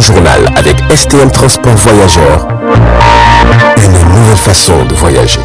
journal avec STM Transport Voyageurs. Une nouvelle façon de voyager.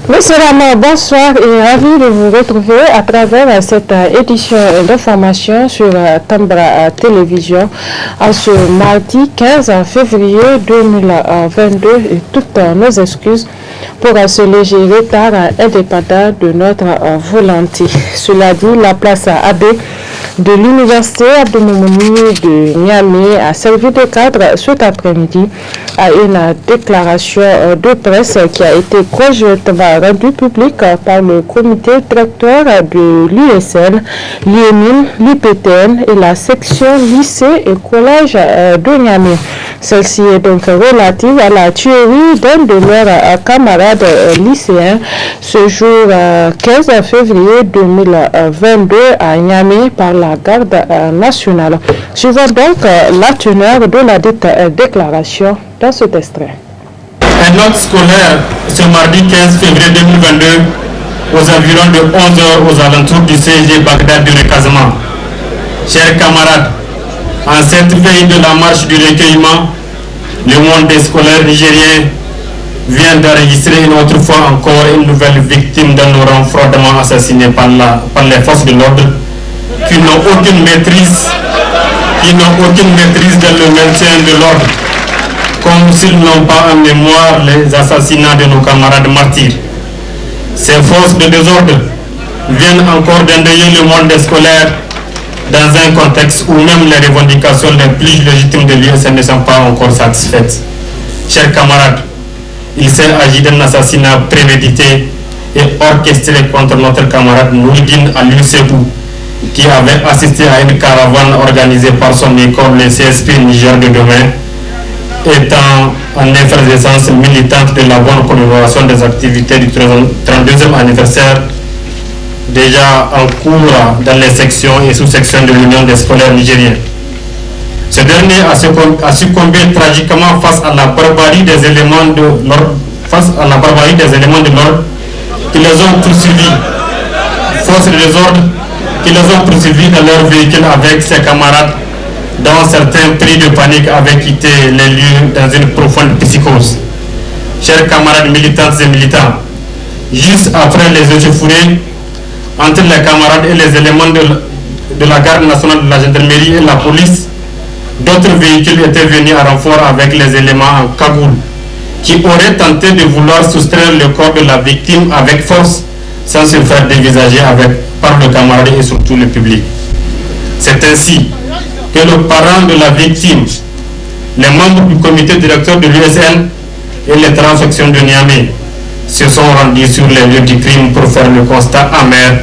Monsieur Rama, bonsoir et ravi de vous retrouver à travers cette édition d'information sur Tambra Télévision en ce mardi 15 février 2022 et toutes nos excuses pour ce léger retard indépendant de notre volonté. Cela dit, la place AB de l'université Abdou-Moumouni de Niamey a servi de cadre cet après-midi à une déclaration de presse qui a été conjointement rendue publique par le comité directeur de l'USN, l'IEMIN, l'IPTN et la section lycée et collège de Niamey. Celle-ci est donc relative à la tuerie d'un de leurs camarades lycéens ce jour 15 février 2022 à Niamey par la garde nationale. Suivons donc la teneur de la déclaration dans cet extrait. Un note scolaire ce mardi 15 février 2022 aux environs de 11h aux alentours du CG Bagdad du Recasement. Chers camarades, en cette veille de la marche du recueillement, le monde des scolaires nigériens vient d'enregistrer une autre fois encore une nouvelle victime d'un rangs froidement assassiné par les forces de l'ordre qui n'ont aucune maîtrise dans le maintien de l'ordre, comme s'ils n'ont pas en mémoire les assassinats de nos camarades martyrs. Ces forces de désordre viennent encore d'endeuiller le monde scolaire dans un contexte où même les revendications les plus légitimes de l'USN ne sont pas encore satisfaites. Chers camarades, il s'est agi d'un assassinat prémédité et orchestré contre notre camarade Nouridine Aliou-Sebou, qui avait assisté à une caravane organisée par son école, le CSP Niger de demain, étant en effervescence militante de la bonne commémoration des activités du 32e anniversaire, déjà en cours dans les sections et sous-sections de l'Union des scolaires nigériens. Ce dernier a succombé tragiquement face à la barbarie des éléments de l'ordre, qui les ont poursuivis, forces de désordre, qui les ont poursuivis dans leur véhicule avec ses camarades, dont certains pris de panique avaient quitté les lieux dans une profonde psychose. Chers camarades militantes et militants, juste après les échauffourées entre les camarades et les éléments de la garde nationale de la gendarmerie et la police, d'autres véhicules étaient venus à renfort avec les éléments en cagoule, qui auraient tenté de vouloir soustraire le corps de la victime avec force, sans se faire dévisager par le camarade et surtout le public. C'est ainsi que le parent de la victime, les membres du comité directeur de l'USN et les transactions de Niamey se sont rendus sur les lieux du crime pour faire le constat amer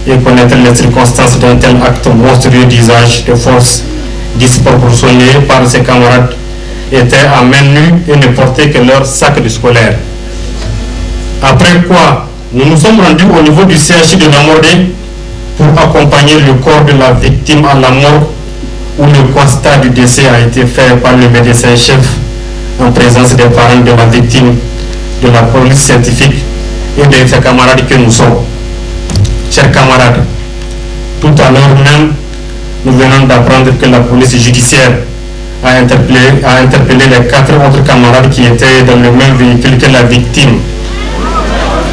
et connaître les circonstances d'un tel acte monstrueux d'usage de force disproportionné par ses camarades étaient à main nue et ne portaient que leur sac de scolaire. Après quoi, nous nous sommes rendus au niveau du CHU de Lamordé pour accompagner le corps de la victime à la morgue où le constat du décès a été fait par le médecin-chef en présence des parents de la victime, de la police scientifique et de ses camarades que nous sommes. Chers camarades, tout à l'heure même, nous venons d'apprendre que la police judiciaire a interpellé les 4 autres camarades qui étaient dans le même véhicule que la victime.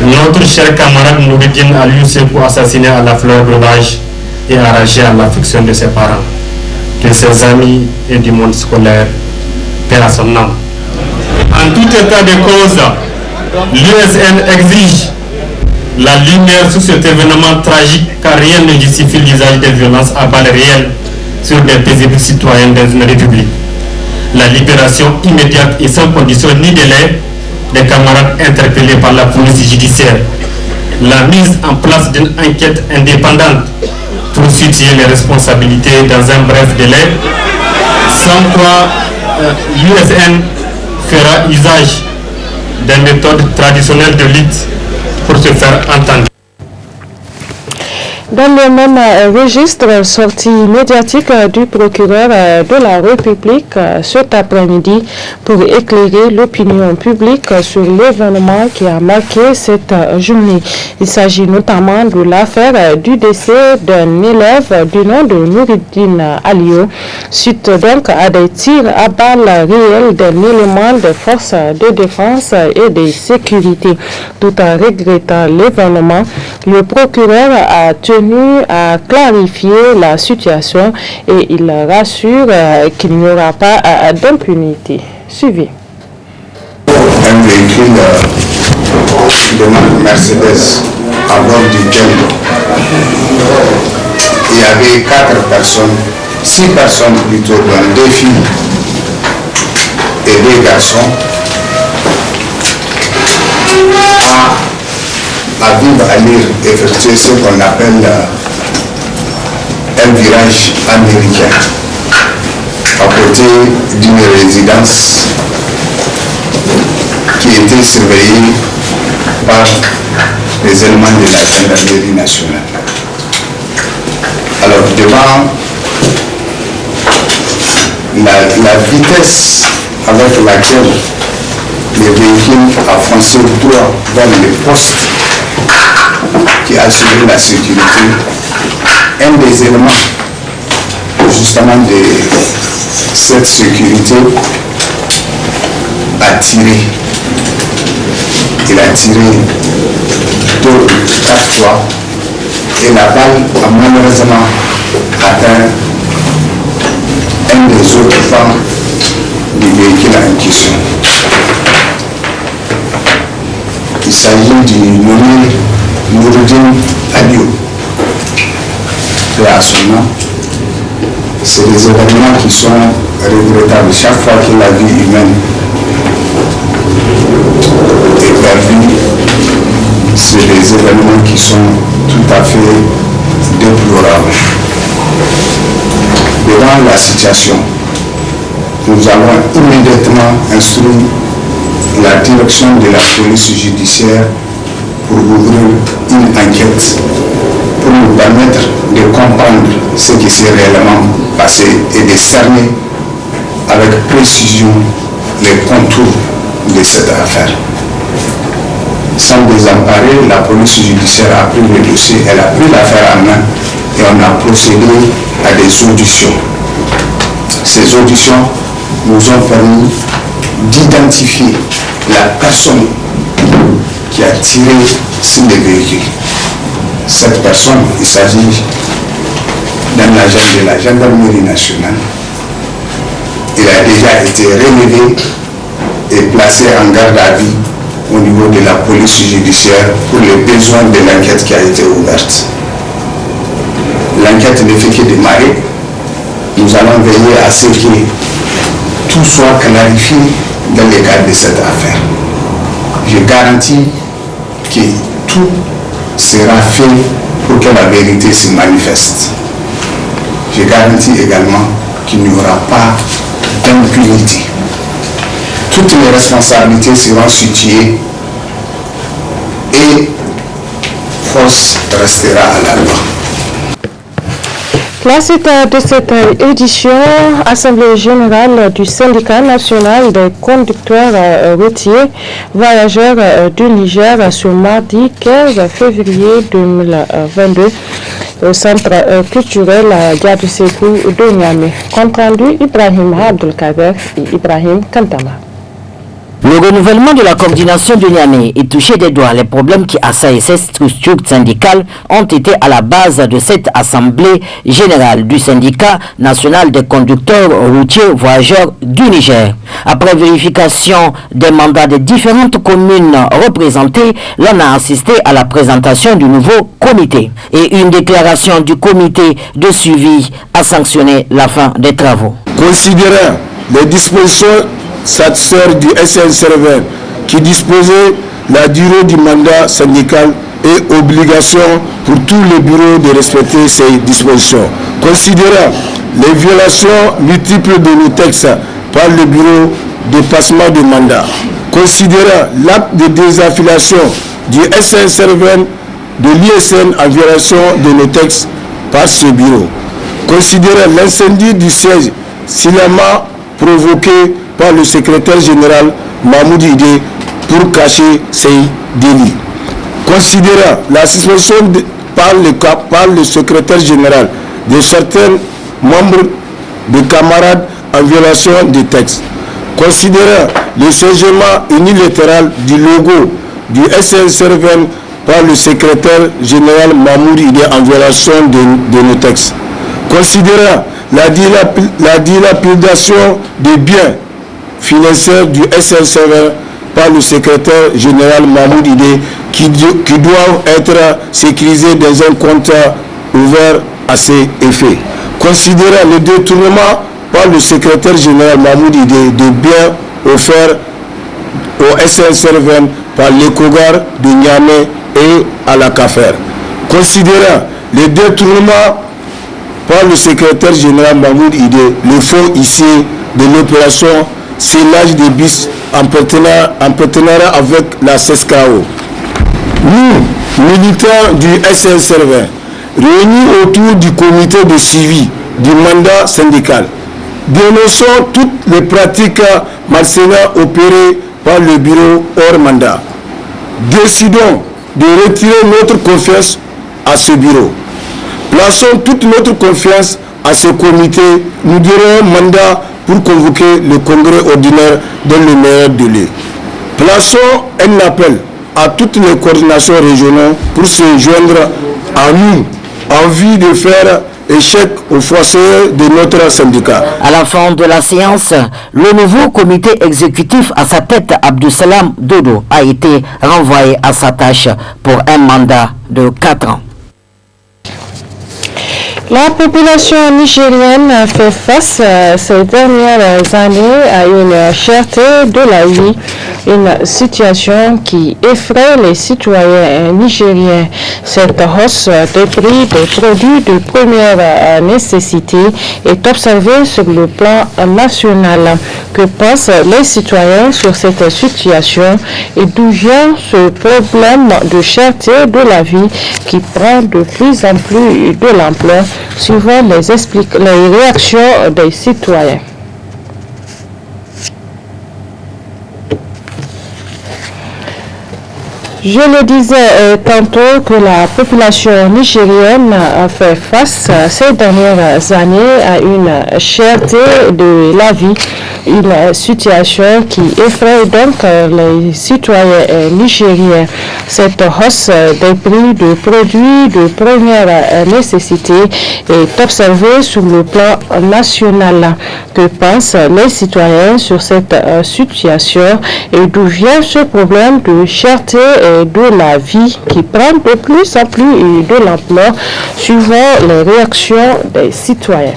Notre cher camarade Nouridine Aliou-Sebou assassiné à la fleur de l'âge et arraché à l'affection de ses parents, de ses amis et du monde scolaire, paix à son âme. En tout état de cause, l'USN exige la lumière sur cet événement tragique, car rien ne justifie l'usage des violences à balles réelles sur des paisibles citoyens dans une république. La libération immédiate et sans condition ni délai des camarades interpellés par la police judiciaire. La mise en place d'une enquête indépendante pour situer les responsabilités dans un bref délai, sans quoi l'USN fera usage des méthodes traditionnelles de lutte pour se faire entendre. Dans le même registre, sortie médiatique du procureur de la République cet après-midi pour éclairer l'opinion publique sur l'événement qui a marqué cette journée. Il s'agit notamment de l'affaire du décès d'un élève du nom de Noureddine Alio, suite donc à des tirs à balles réelles d'un élément des forces de défense et de sécurité. Tout en regrettant l'événement, le procureur a tenu à clarifier la situation et il rassure qu'il n'y aura pas d'impunité. Suivez. Un véhicule de marque Mercedes à bord duquel il y avait 6 personnes plutôt, dont 2 filles et 2 garçons, à vivre à lire effectuer ce qu'on appelle un virage américain à côté d'une résidence qui était surveillée par les éléments de la gendarmerie nationale. Alors devant la vitesse avec laquelle le véhicule a foncé droit dans le poste qui assurait la sécurité, un des éléments justement de cette sécurité a tiré. Il a tiré 2 ou 4 fois et la balle a malheureusement atteint un des occupants du véhicule en question. Il s'agit du nommé Noureddine Alio. À son nom, c'est des événements qui sont regrettables. Chaque fois que la vie humaine est perdue, c'est des événements qui sont tout à fait déplorables. Devant la situation, nous avons immédiatement instruit la direction de la police judiciaire pour ouvrir une enquête pour nous permettre de comprendre ce qui s'est réellement passé et de cerner avec précision les contours de cette affaire. Sans désemparer, la police judiciaire a pris le dossier, elle a pris l'affaire en main et on a procédé à des auditions. Ces auditions nous ont permis d'identifier la personne qui a tiré sur les véhicules. Cette personne, il s'agit d'un agent de la gendarmerie nationale. Il a déjà été relevé et placé en garde à vue au niveau de la police judiciaire pour les besoins de l'enquête qui a été ouverte. L'enquête ne fait que démarrer. Nous allons veiller à ce que tout soit clarifié dans le cadre de cette affaire. Je garantis que tout sera fait pour que la vérité se manifeste. Je garantis également qu'il n'y aura pas d'impunité. Toutes les responsabilités seront situées et force restera à la loi. La suite de cette édition, Assemblée générale du syndicat national des conducteurs routiers voyageurs du Niger ce mardi 15 février 2022 au centre culturel Diadou Sékou de Niamey. Compte rendu Ibrahim Abdelkader et Ibrahim Kantama. Le renouvellement de la coordination de Niamey est touché des doigts. Les problèmes qui assaillent ces structures syndicales ont été à la base de cette assemblée générale du syndicat national des conducteurs routiers voyageurs du Niger. Après vérification des mandats des différentes communes représentées, l'on a assisté à la présentation du nouveau comité. Et une déclaration du comité de suivi a sanctionné la fin des travaux. Considérant les dispositions satisfaire du SNCRV qui disposait la durée du mandat syndical et obligation pour tous les bureaux de respecter ces dispositions. Considérant les violations multiples de nos textes par le bureau de passement de mandat, considérant l'acte de désaffiliation du SNCRV de l'ISN en violation de nos textes par ce bureau, considérant l'incendie du siège sciemment provoqué par le secrétaire général Mahmoud Idé pour cacher ces délits. Considérant la suspension par le secrétaire général de certains membres de camarades en violation des textes. Considérant le changement unilatéral du logo du SNCRV par le secrétaire général Mahmoud Idé en violation de nos textes. Considérant la dilapidation des biens financiers du SNCRV par le secrétaire général Mahmoud Idé qui doivent être sécurisés dans un compte ouvert à ces effets. Considérant le détournement par le secrétaire général Mahmoud Idé de biens offerts au SNCRV par l'Ecogar de Niamey et à la CAFER. Considérant le détournement par le secrétaire général Mahmoud Idé, le fonds ici de l'opération scellage des bis en partenariat avec la CESCAO. Nous, militants du SNCRV, réunis autour du comité de suivi du mandat syndical, dénonçons toutes les pratiques malsaines opérées par le bureau hors mandat. Décidons de retirer notre confiance à ce bureau. Plaçons toute notre confiance à ce comité. Nous dirons mandat pour convoquer le congrès ordinaire dans le meilleur délai. Plaçons un appel à toutes les coordinations régionales pour se joindre à nous en vue de faire échec au fossé de notre syndicat. À la fin de la séance, le nouveau comité exécutif à sa tête, Abdussalam Dodo, a été renvoyé à sa tâche pour un mandat de 4 ans. La population nigérienne fait face ces dernières années à une cherté de la vie, une situation qui effraie les citoyens nigériens. Cette hausse des prix des produits de première nécessité est observée sur le plan national. Que pensent les citoyens sur cette situation et d'où vient ce problème de cherté de la vie qui prend de plus en plus de l'ampleur suivant les réactions des citoyens? Je le disais tantôt que la population nigérienne a fait face ces dernières années à une cherté de la vie, une situation qui effraie donc les citoyens nigériens. Cette hausse des prix de produits de première nécessité est observée sur le plan national. Que pensent les citoyens sur cette situation et d'où vient ce problème de cherté de la vie qui prend de plus en plus de l'ampleur suivant les réactions des citoyens?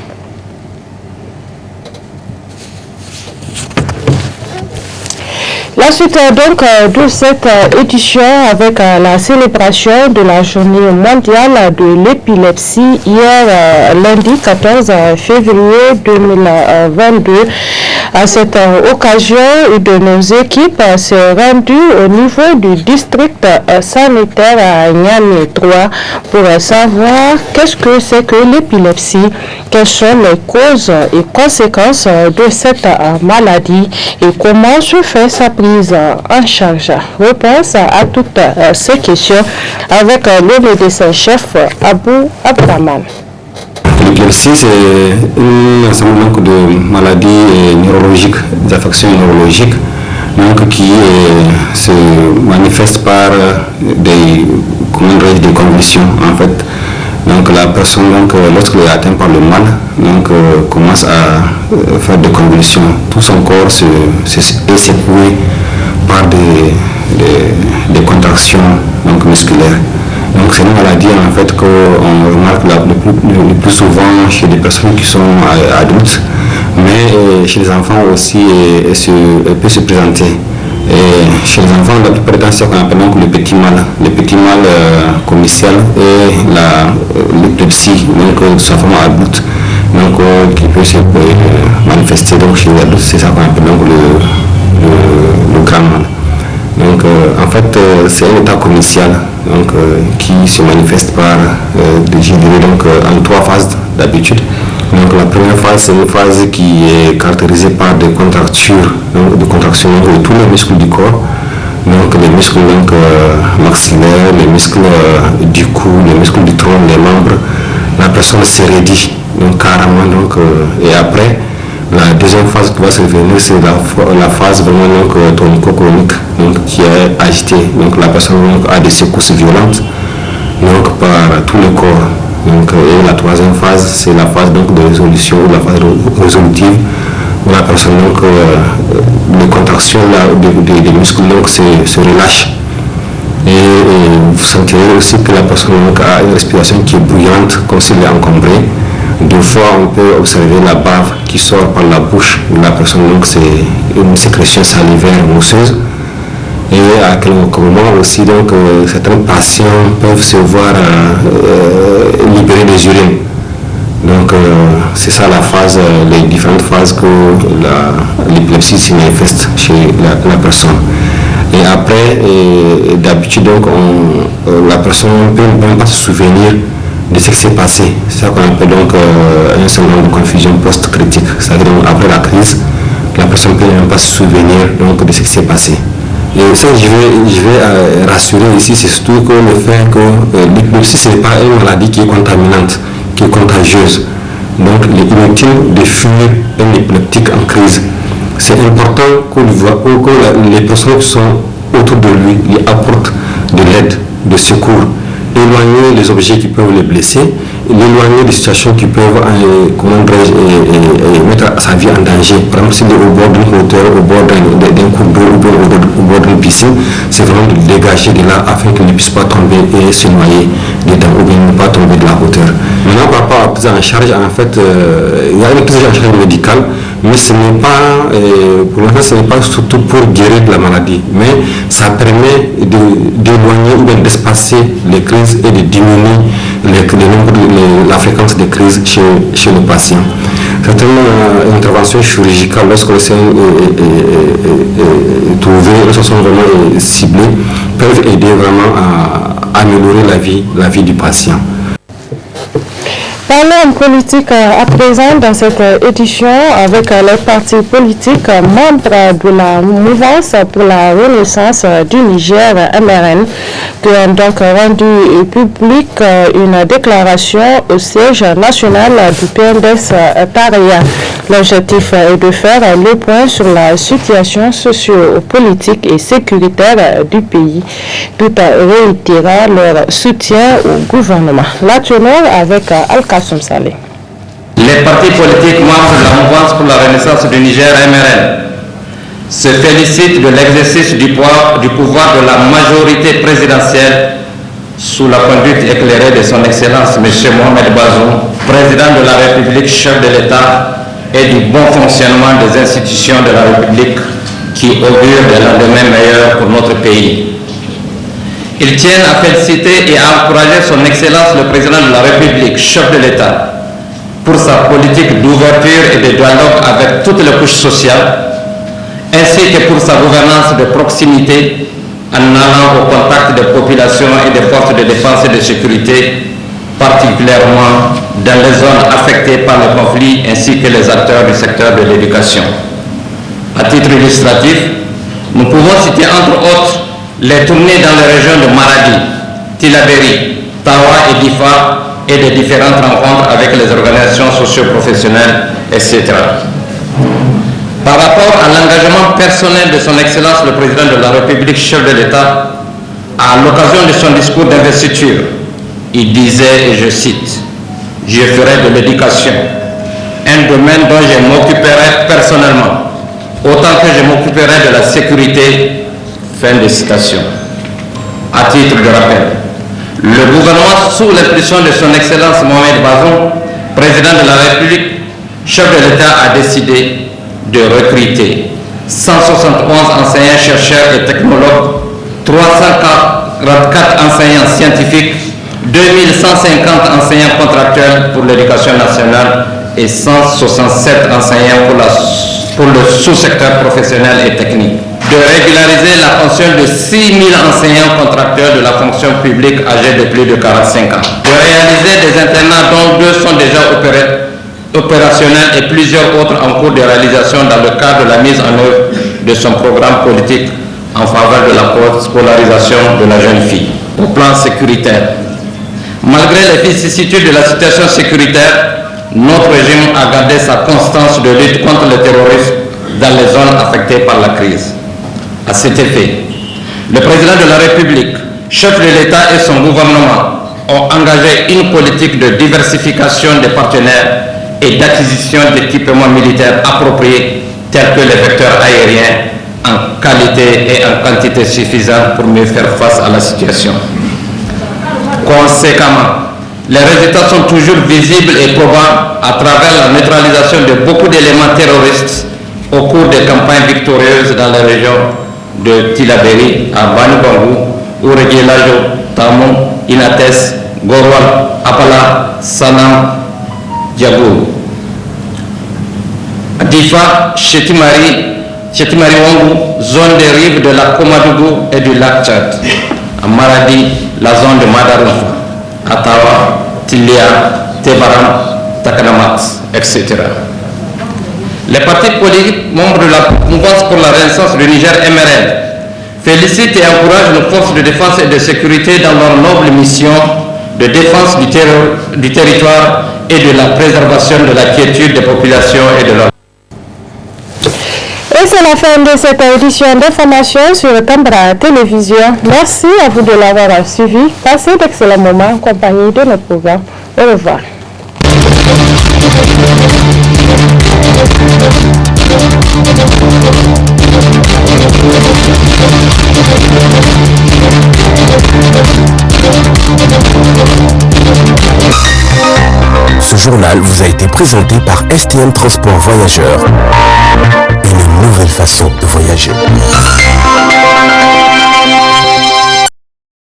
La suite donc de cette édition avec la célébration de la journée mondiale de l'épilepsie hier lundi 14 février 2022. À cette occasion, une de nos équipes s'est rendue au niveau du district sanitaire à Niamey 3 pour savoir qu'est-ce que c'est que l'épilepsie, quelles sont les causes et conséquences de cette maladie et comment se fait sa prise en charge. Réponse à toutes ces questions avec le médecin-chef Abou Abdraman. L'épilepsie, c'est un ensemble de maladies neurologiques, des affections neurologiques donc qui se manifeste par des convulsions en fait. Donc la personne, lorsqu'elle est atteinte par le mal, commence à faire des convulsions. Tout son corps est secoué par des contractions musculaires. Donc c'est une maladie en fait qu'on remarque le plus souvent chez des personnes qui sont adultes, mais chez les enfants aussi elle peut se présenter. Et chez les enfants, la plupart du temps, c'est ce qu'on appelle le petit mal commercial et l'épilepsie, sa forme adulte, qui peut se manifester chez les adultes, c'est ça qu'on appelle le grand mal. Donc en fait, c'est un état commercial qui se manifeste par en 3 phases d'habitude. Donc la première phase, c'est une phase qui est caractérisée par des contractions de tous les muscles du corps. Donc les muscles maxillaires, les muscles du cou, les muscles du tronc, les membres. La personne se raidit carrément. Et après, la deuxième phase qui va se révéler, c'est la phase vraiment tonico-chronique qui est agitée. Donc la personne a des secousses violentes par tout le corps. Et la troisième phase, c'est la phase de résolution, la phase résolutive, où la personne, les contractions des muscles se relâchent. Et vous sentirez aussi que la personne a une respiration qui est bouillante, comme s'il est encombré. Deux fois, on peut observer la bave qui sort par la bouche de la personne, c'est une sécrétion salivaire mousseuse. Et à quel moment aussi, certains patients peuvent se voir libérer des urines. Donc c'est ça la phase, les différentes phases que l'épilepsie se manifeste chez la personne. Et après, d'habitude, la personne ne peut même pas se souvenir de ce qui s'est passé. C'est ça qu'on appelle un syndrome de confusion post-critique. C'est-à-dire après la crise, la personne ne peut même pas se souvenir de ce qui s'est passé. Et ça, je vais rassurer ici, c'est surtout que le fait que l'épilepsie, ce n'est pas une maladie qui est contaminante, qui est contagieuse. Donc, il est inutile de fuir un épileptique en crise. C'est important que les personnes qui sont autour de lui lui apportent de l'aide, de secours, éloigner les objets qui peuvent le blesser, l'éloigner des situations qui peuvent mettre sa vie en danger. Par exemple, s'il est au bord d'une hauteur, au bord d'un cours d'eau ou au bord d'une piscine, c'est vraiment de le dégager de là afin qu'il ne puisse pas tomber et se noyer dedans ou bien ne pas tomber de la hauteur. Maintenant, par rapport à la prise en charge, en fait, il y a une prise en charge médicale, mais ce n'est pas, pour l'instant, ce n'est pas surtout pour guérir de la maladie, mais ça permet d'éloigner ou d'espacer les crises et de diminuer la fréquence des crises chez le patient. Certaines interventions chirurgicales, lorsque le sein est trouvé, lorsqu'elles sont vraiment ciblées, peuvent aider vraiment à améliorer la vie du patient. Parlons politique à présent dans cette édition avec les partis politiques membres de la mouvance pour la renaissance du Niger, MRN, qui ont donc rendu publique une déclaration au siège national du PNDS Paria. L'objectif est de faire le point sur la situation socio-politique et sécuritaire du pays, tout en réitérant leur soutien au gouvernement. La teneur avec Al-Kassoum Saleh. Les partis politiques membres de la mouvance pour la renaissance du Niger, MRN, se félicitent de l'exercice du pouvoir de la majorité présidentielle sous la conduite éclairée de son Excellence M. Mohamed Bazoum, président de la République, chef de l'État, et du bon fonctionnement des institutions de la République qui augure des lendemains meilleurs pour notre pays. Ils tiennent à féliciter et à encourager son Excellence le Président de la République, chef de l'État, pour sa politique d'ouverture et de dialogue avec toutes les couches sociales, ainsi que pour sa gouvernance de proximité en allant au contact des populations et des forces de défense et de sécurité, particulièrement dans les zones affectées par le conflit ainsi que les acteurs du secteur de l'éducation. À titre illustratif, nous pouvons citer entre autres les tournées dans les régions de Maradi, Tillabéri, Tawa et Difa et des différentes rencontres avec les organisations socio-professionnelles, etc. Par rapport à l'engagement personnel de son Excellence le Président de la République, chef de l'État, à l'occasion de son discours d'investiture, il disait, et je cite, « Je ferai de l'éducation un domaine dont je m'occuperai personnellement, autant que je m'occuperai de la sécurité. » Fin de citation. À titre de rappel, le gouvernement, sous l'impulsion de son Excellence Mohamed Bazoum, Président de la République, chef de l'État, a décidé de recruter 171 enseignants-chercheurs et technologues, 344 enseignants scientifiques, 2150 enseignants contractuels pour l'éducation nationale et 167 enseignants pour le sous-secteur professionnel et technique. De régulariser la fonction de 6 000 enseignants contractuels de la fonction publique âgés de plus de 45 ans. De réaliser des internats dont 2 sont déjà opérationnels et plusieurs autres en cours de réalisation dans le cadre de la mise en œuvre de son programme politique en faveur de la scolarisation de la jeune fille. Au plan sécuritaire, malgré les vicissitudes de la situation sécuritaire, notre régime a gardé sa constance de lutte contre le terrorisme dans les zones affectées par la crise. À cet effet, le Président de la République, chef de l'État et son gouvernement ont engagé une politique de diversification des partenaires et d'acquisition d'équipements militaires appropriés tels que les vecteurs aériens en qualité et en quantité suffisante pour mieux faire face à la situation. Conséquemment, les résultats sont toujours visibles et probables à travers la neutralisation de beaucoup d'éléments terroristes au cours des campagnes victorieuses dans les régions de Tilaberi, à Banubangou, Oureguelajo, Tamon, Inates, Gorwal, Apala, Sanam, Diago. Difa, Chetimari Wangou, zone des rives de la Komadougou et du lac Tchad. À Maradi, la zone de Madaroufa, Atawa, Tilia, Tebaram, Takanamat, etc. Les partis politiques membres de la mouvance pour la renaissance du Niger MRL félicitent et encouragent nos forces de défense et de sécurité dans leur noble mission de défense du territoire et de la préservation de la quiétude des populations et de leur... Et c'est la fin de cette édition d'information sur Tambra Télévision. Merci à vous de l'avoir suivi. Passez d'excellents moments en compagnie de notre programme. Au revoir. Ce journal vous a été présenté par STM Transport Voyageurs. Une nouvelle façon de voyager.